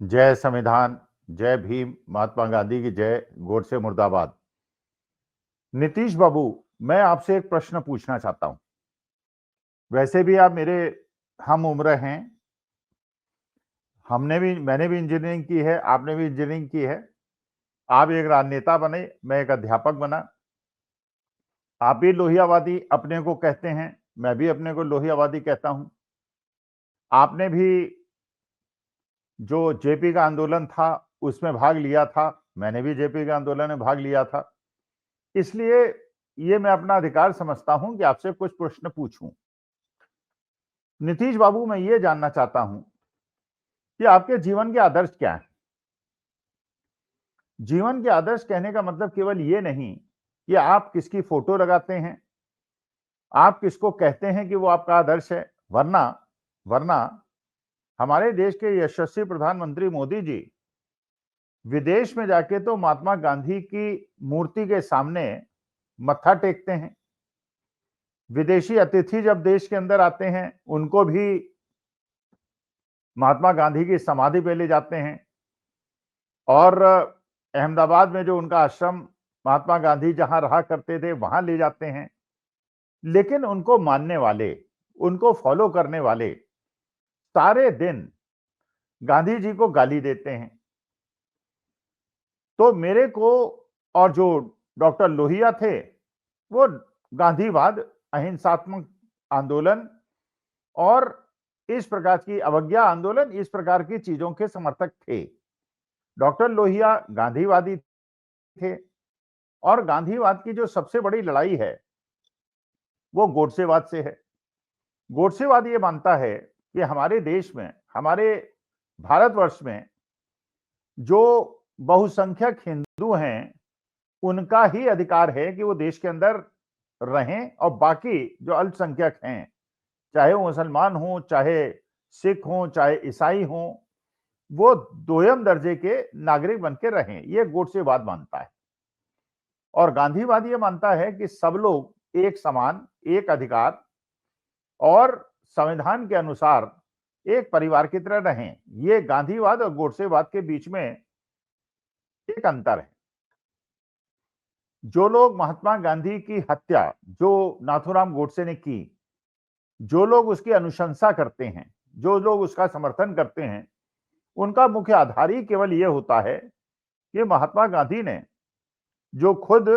जय संविधान, जय भीम, महात्मा गांधी की जय, गोडसे मुर्दाबाद। नीतीश बाबू, मैं आपसे एक प्रश्न पूछना चाहता हूं। वैसे भी आप मेरे हम उम्र हैं। मैंने भी इंजीनियरिंग की है, आपने भी इंजीनियरिंग की है। आप एक राजनेता बने, मैं एक अध्यापक बना। आप भी लोहियावादी अपने को कहते हैं, मैं भी अपने को लोहियावादी कहता हूं। आपने भी जो जेपी का आंदोलन था उसमें भाग लिया था, मैंने भी जेपी के आंदोलन में भाग लिया था। इसलिए ये मैं अपना अधिकार समझता हूं कि आपसे कुछ प्रश्न पूछूं। नीतीश बाबू, मैं ये जानना चाहता हूं कि आपके जीवन के आदर्श क्या हैं। जीवन के आदर्श कहने का मतलब केवल ये नहीं कि आप किसकी फोटो लगाते हैं, आप किसको कहते हैं कि वो आपका आदर्श है। वरना वरना हमारे देश के यशस्वी प्रधानमंत्री मोदी जी विदेश में जाके तो महात्मा गांधी की मूर्ति के सामने मत्था टेकते हैं। विदेशी अतिथि जब देश के अंदर आते हैं, उनको भी महात्मा गांधी की समाधि पे ले जाते हैं। और अहमदाबाद में जो उनका आश्रम महात्मा गांधी जहां रहा करते थे, वहां ले जाते हैं। लेकिन उनको मानने वाले, उनको फॉलो करने वाले सारे दिन गांधी जी को गाली देते हैं। तो मेरे को, और जो डॉक्टर लोहिया थे, वो गांधीवाद, अहिंसात्मक आंदोलन और इस प्रकार की अवज्ञा आंदोलन, इस प्रकार की चीजों के समर्थक थे। डॉक्टर लोहिया गांधीवादी थे। और गांधीवाद की जो सबसे बड़ी लड़ाई है वो गोडसेवाद से है। गोडसेवाद ये मानता है कि हमारे देश में, हमारे भारतवर्ष में जो बहुसंख्यक हिंदू हैं, उनका ही अधिकार है कि वो देश के अंदर रहें, और बाकी जो अल्पसंख्यक हैं, चाहे वो मुसलमान हों, चाहे सिख हों, चाहे ईसाई हों, वो दोयम दर्जे के नागरिक बन के रहें। ये गोडसेवाद मानता है। और गांधीवाद ये मानता है कि सब लोग एक समान, एक अधिकार और संविधान के अनुसार एक परिवार की तरह रहें। ये गांधीवाद और गोडसेवाद के बीच में एक अंतर है। जो लोग महात्मा गांधी की हत्या, जो नाथूराम गोडसे ने की, जो लोग उसकी अनुशंसा करते हैं, जो लोग उसका समर्थन करते हैं, उनका मुख्य आधार ही केवल यह होता है कि महात्मा गांधी ने, जो खुद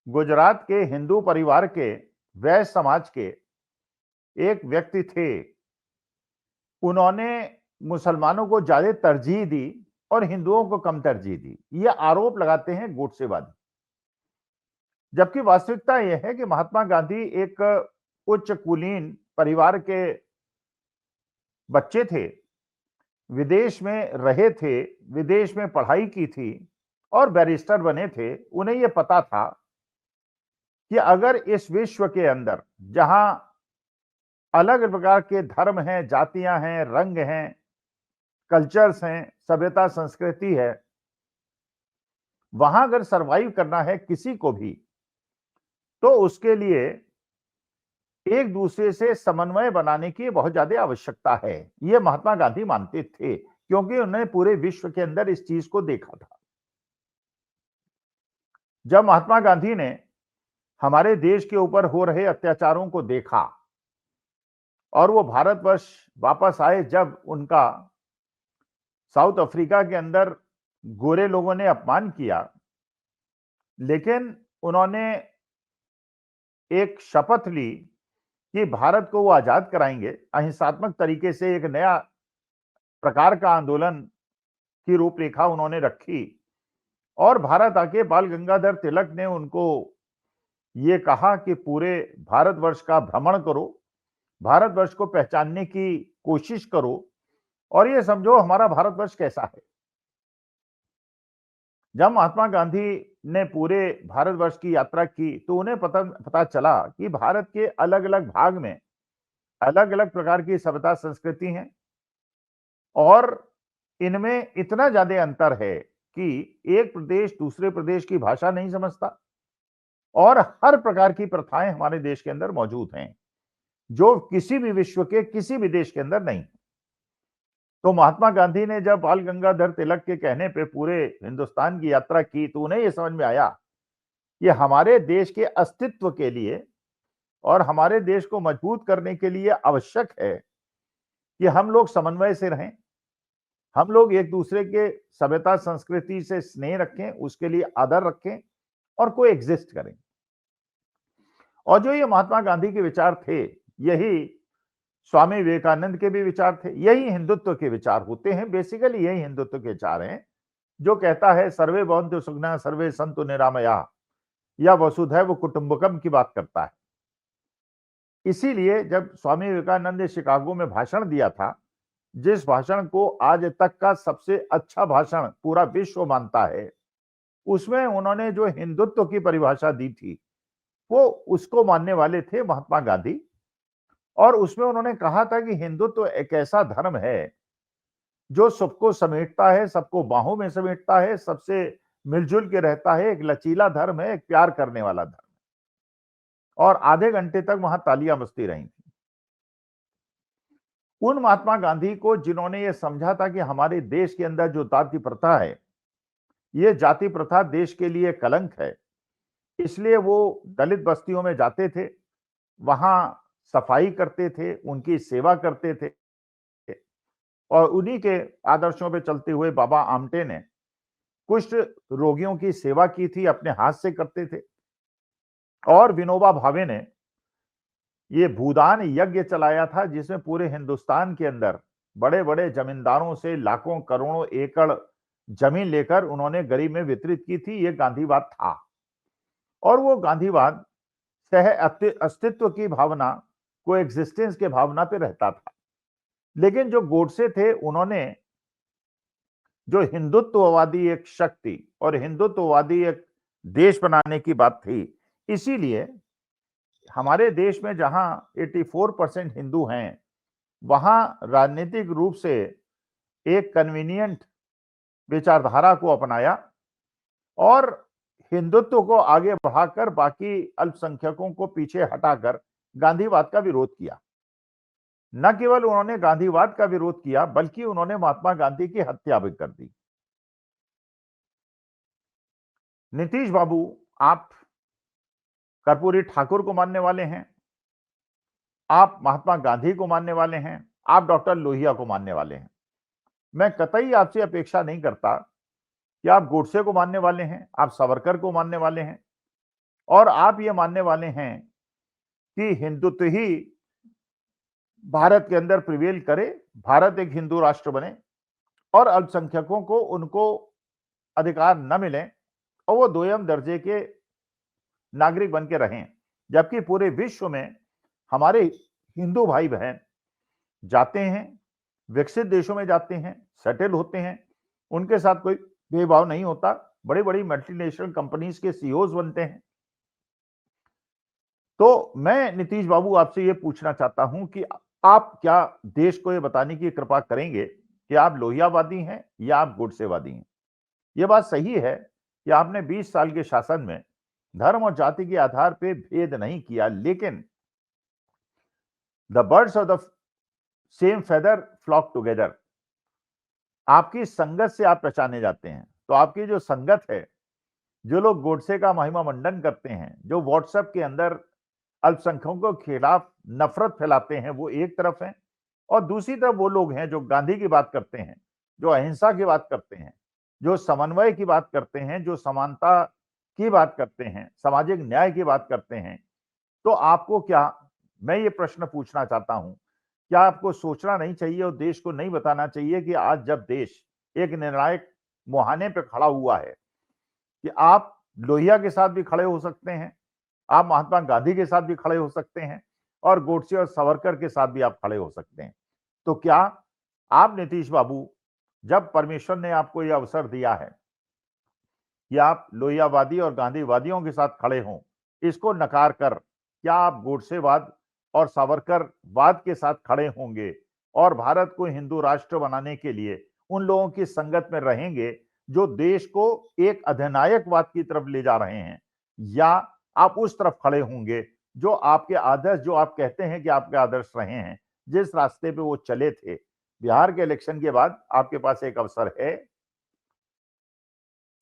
गुजरात के हिंदू परिवार के, वैश्य समाज के एक व्यक्ति थे, उन्होंने मुसलमानों को ज्यादा तरजीह दी और हिंदुओं को कम तरजीह दी। ये आरोप लगाते हैं गोडसेवादी। जबकि वास्तविकता यह है कि महात्मा गांधी एक उच्च कुलीन परिवार के बच्चे थे, विदेश में रहे थे, विदेश में पढ़ाई की थी और बैरिस्टर बने थे। उन्हें यह पता था कि अगर इस विश्व के अंदर, जहां अलग प्रकार के धर्म हैं, जातियां हैं, रंग हैं, कल्चर्स हैं, सभ्यता संस्कृति है, वहां अगर सरवाइव करना है किसी को भी, तो उसके लिए एक दूसरे से समन्वय बनाने की बहुत ज्यादा आवश्यकता है। यह महात्मा गांधी मानते थे, क्योंकि उन्होंने पूरे विश्व के अंदर इस चीज को देखा था। जब महात्मा गांधी ने हमारे देश के ऊपर हो रहे अत्याचारों को देखा और वो भारतवर्ष वापस आए, जब उनका साउथ अफ्रीका के अंदर गोरे लोगों ने अपमान किया, लेकिन उन्होंने एक शपथ ली कि भारत को वो आजाद कराएंगे। अहिंसात्मक तरीके से एक नया प्रकार का आंदोलन की रूपरेखा उन्होंने रखी। और भारत आके बाल गंगाधर तिलक ने उनको ये कहा कि पूरे भारतवर्ष का भ्रमण करो, भारतवर्ष को पहचानने की कोशिश करो और ये समझो हमारा भारतवर्ष कैसा है। जब महात्मा गांधी ने पूरे भारतवर्ष की यात्रा की, तो उन्हें पता चला कि भारत के अलग अलग भाग में अलग अलग प्रकार की सभ्यता संस्कृति हैं और इनमें इतना ज्यादा अंतर है कि एक प्रदेश दूसरे प्रदेश की भाषा नहीं समझता और हर प्रकार की प्रथाएं हमारे देश के अंदर मौजूद हैं, जो किसी भी विश्व के किसी भी देश के अंदर नहीं। तो महात्मा गांधी ने जब बाल गंगाधर तिलक के कहने पे पूरे हिंदुस्तान की यात्रा की, तो उन्हें ये समझ में आया कि हमारे देश के अस्तित्व के लिए और हमारे देश को मजबूत करने के लिए आवश्यक है कि हम लोग समन्वय से रहें, हम लोग एक दूसरे के सभ्यता संस्कृति से स्नेह रखें, उसके लिए आदर रखें और को एग्जिस्ट करें। और जो ये महात्मा गांधी के विचार थे, यही स्वामी विवेकानंद के भी विचार थे, यही हिंदुत्व के विचार होते हैं। बेसिकली यही हिंदुत्व के विचार हैं, जो कहता है सर्वे भवन्तु सुखिनः सर्वे सन्तु निरामयाः, या वसुधैव कुटुंबकम की बात करता है। इसीलिए जब स्वामी विवेकानंद ने शिकागो में भाषण दिया था, जिस भाषण को आज तक का सबसे अच्छा भाषण पूरा विश्व मानता है, उसमें उन्होंने जो हिंदुत्व की परिभाषा दी थी, वो उसको मानने वाले थे महात्मा गांधी। और उसमें उन्होंने कहा था कि हिंदुत्व एक ऐसा धर्म है जो सबको समेटता है, सबको बाहों में समेटता है, सबसे मिलजुल के रहता है, एक लचीला धर्म है, एक प्यार करने वाला धर्म। और आधे घंटे तक वहां तालियां बजती रही थी। उन महात्मा गांधी को जिन्होंने ये समझा था कि हमारे देश के अंदर जो जाति प्रथा है, ये जाति प्रथा देश के लिए कलंक है, इसलिए वो दलित बस्तियों में जाते थे, वहां सफाई करते थे, उनकी सेवा करते थे। और उन्हीं के आदर्शों पे चलते हुए बाबा आमटे ने कुष्ठ रोगियों की सेवा की थी, अपने हाथ से करते थे। और विनोबा भावे ने ये भूदान यज्ञ चलाया था, जिसमें पूरे हिंदुस्तान के अंदर बड़े-बड़े जमींदारों से लाखों करोड़ों एकड़ जमीन लेकर उन्होंने गरीब में वितरित की थी। ये गांधीवाद था। और वो गांधीवाद सह अस्तित्व की भावना, को एग्जिस्टेंस के भावना पे रहता था। लेकिन जो गोडसे थे, उन्होंने जो हिंदुत्ववादी एक शक्ति और हिंदुत्ववादी एक देश बनाने की बात थी, इसीलिए हमारे देश में जहां 84% हिंदू हैं, वहां राजनीतिक रूप से एक कन्वीनियंट विचारधारा को अपनाया और हिंदुत्व को आगे बढ़ाकर बाकी अल्पसंख्यकों को पीछे हटाकर गांधीवाद का विरोध किया। न केवल उन्होंने गांधीवाद का विरोध किया, बल्कि उन्होंने महात्मा गांधी की हत्या भी कर दी। नीतीश बाबू, आप कर्पूरी ठाकुर को मानने वाले हैं, आप महात्मा गांधी को मानने वाले हैं, आप डॉक्टर लोहिया को मानने वाले हैं। मैं कतई आपसे अपेक्षा नहीं करता कि आप गोडसे को मानने वाले हैं, आप सावरकर को मानने वाले हैं, और आप ये मानने वाले हैं कि हिंदुत्व ही भारत के अंदर प्रिवेल करे, भारत एक हिंदू राष्ट्र बने और अल्पसंख्यकों को उनको अधिकार न मिले और वो दोयम दर्जे के नागरिक बन के रहें। जबकि पूरे विश्व में हमारे हिंदू भाई बहन जाते हैं, विकसित देशों में जाते हैं, सेटल होते हैं, उनके साथ कोई भेदभाव नहीं होता, बड़ी बड़ी मल्टीनेशनल कंपनीज के सीईओज बनते हैं। तो मैं नीतीश बाबू आपसे ये पूछना चाहता हूं कि आप क्या देश को ये बताने की कृपा करेंगे कि आप लोहियावादी हैं या आप गोडसेवादी हैं? ये बात सही है कि आपने 20 साल के शासन में धर्म और जाति के आधार पे भेद नहीं किया, लेकिन the birds of the same feather flock together, आपकी संगत से आप पहचाने जाते हैं। तो आपकी जो संगत है, जो लोग गोडसे का महिमा मंडन करते हैं, जो व्हाट्सएप के अंदर अल्पसंख्यकों के खिलाफ नफरत फैलाते हैं, वो एक तरफ हैं, और दूसरी तरफ वो लोग हैं जो गांधी की बात करते हैं, जो अहिंसा की बात करते हैं, जो समन्वय की बात करते हैं, जो समानता की बात करते हैं, सामाजिक न्याय की बात करते हैं। तो आपको क्या, मैं ये प्रश्न पूछना चाहता हूं, क्या आपको सोचना नहीं चाहिए और देश को नहीं बताना चाहिए कि आज जब देश एक निर्णायक मुहाने पे खड़ा हुआ है कि आप लोहिया के साथ भी खड़े हो सकते हैं, आप महात्मा गांधी के साथ भी खड़े हो सकते हैं, और गोडसे और सावरकर के साथ भी आप खड़े हो सकते हैं। तो क्या आप नीतीश बाबू, जब परमेश्वर ने आपको यह अवसर दिया है कि आप लोहियावादी और गांधीवादियों के साथ खड़े हों, इसको नकार कर क्या आप गोडसेवाद और सावरकरवाद के साथ खड़े होंगे और भारत को हिंदू राष्ट्र बनाने के लिए उन लोगों की संगत में रहेंगे जो देश को एक अधिनायकवाद की तरफ ले जा रहे हैं, या आप उस तरफ खड़े होंगे जो आपके आदर्श, जो आप कहते हैं कि आपके आदर्श रहे हैं, जिस रास्ते पे वो चले थे, बिहार के इलेक्शन के बाद आपके पास एक अवसर है।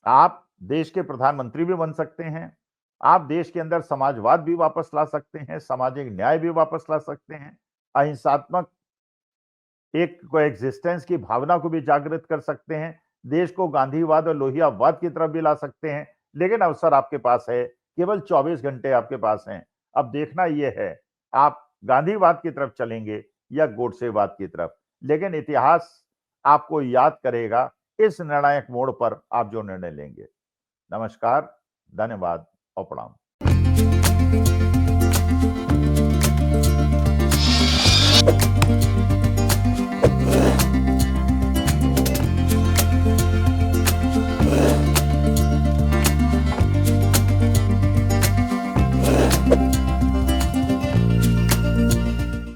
आप देश के प्रधानमंत्री भी बन सकते हैं। आप देश के अंदर समाजवाद भी वापस ला सकते हैं, सामाजिक न्याय भी वापस ला सकते हैं, अहिंसात्मक एक कोएग्जिस्टेंस की भावना को भी जागृत कर सकते हैं, देश को गांधीवाद और लोहियावाद की तरफ भी ला सकते हैं। लेकिन अवसर आपके पास है, केवल 24 घंटे आपके पास हैं। अब देखना ये है, आप गांधीवाद की तरफ चलेंगे या गोडसेवाद की तरफ। लेकिन इतिहास आपको याद करेगा इस निर्णायक मोड़ पर आप जो निर्णय लेंगे। नमस्कार, धन्यवाद और प्रणाम।